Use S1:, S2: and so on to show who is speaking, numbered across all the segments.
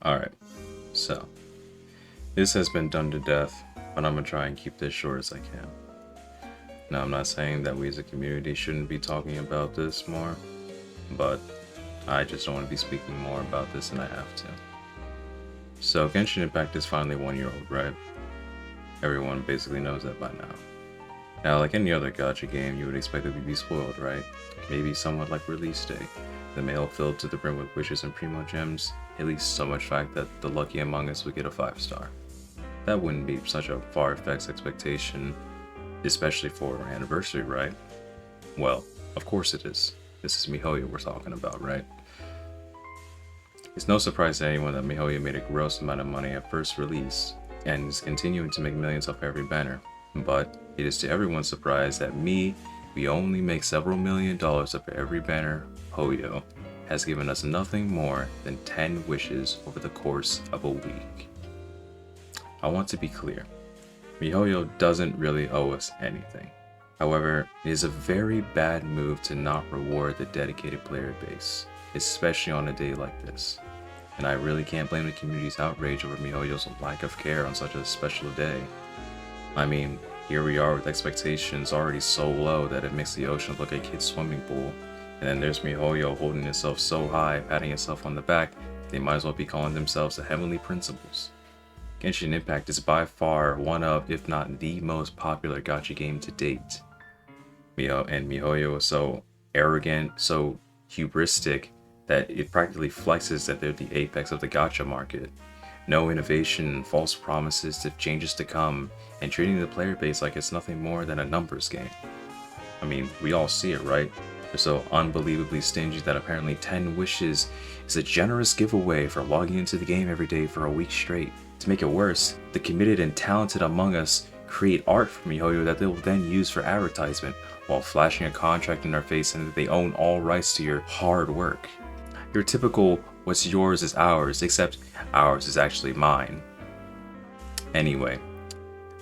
S1: Alright, so this has been done to death, but I'm gonna try and keep this short as I can. Now, I'm not saying that we as a community shouldn't be talking about this more, but I just don't want to be speaking more about this than I have to. So, Genshin Impact is finally 1 year old, right? Everyone basically knows that by now. Now, like any other gacha game, you would expect it to be spoiled, right? Maybe somewhat like release day. The mail filled to the brim with wishes and primo gems, at least so much fact that the lucky among us would get a 5-star. That wouldn't be such a far-fetched expectation, especially for our anniversary, right? Well, of course it is. This is MiHoYo we're talking about, right? It's no surprise to anyone that MiHoYo made a gross amount of money at first release, and is continuing to make millions off every banner. But it is to everyone's surprise that we only make several $1,000,000 off every banner. Hoyo has given us nothing more than 10 wishes over the course of a week. I want to be clear, MiHoYo doesn't really owe us anything. However, it is a very bad move to not reward the dedicated player base, especially on a day like this. And I really can't blame the community's outrage over MiHoYo's lack of care on such a special day. I mean, here we are with expectations already so low that it makes the ocean look like a kid's swimming pool, and then there's MiHoYo holding itself so high, patting itself on the back, they might as well be calling themselves the Heavenly Principles. Genshin Impact is by far one of, if not the most popular gacha game to date. MiHoYo is so arrogant, so hubristic, that it practically flexes that they're the apex of the gacha market. No innovation, false promises to changes to come, and treating the player base like it's nothing more than a numbers game. I mean, we all see it, right? They're so unbelievably stingy that apparently 10 wishes is a generous giveaway for logging into the game every day for a week straight. To make it worse, the committed and talented among us create art for MiHoYo that they will then use for advertisement, while flashing a contract in our face and that they own all rights to your hard work. Your typical what's yours is ours, except ours is actually mine. Anyway,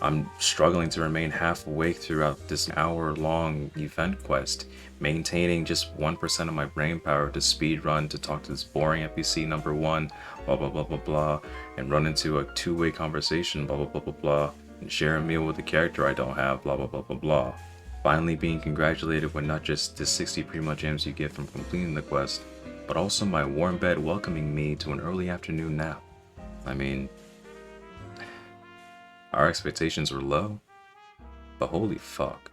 S1: I'm struggling to remain half awake throughout this hour-long event quest, maintaining just 1% of my brain power to speedrun to talk to this boring NPC number 1, blah blah blah blah blah, and run into a two-way conversation, blah blah blah blah blah, and share a meal with a character I don't have, blah blah blah blah blah. Finally being congratulated with not just the 60 primo gems you get from completing the quest, but also my warm bed welcoming me to an early afternoon nap. I mean, our expectations were low, but holy fuck.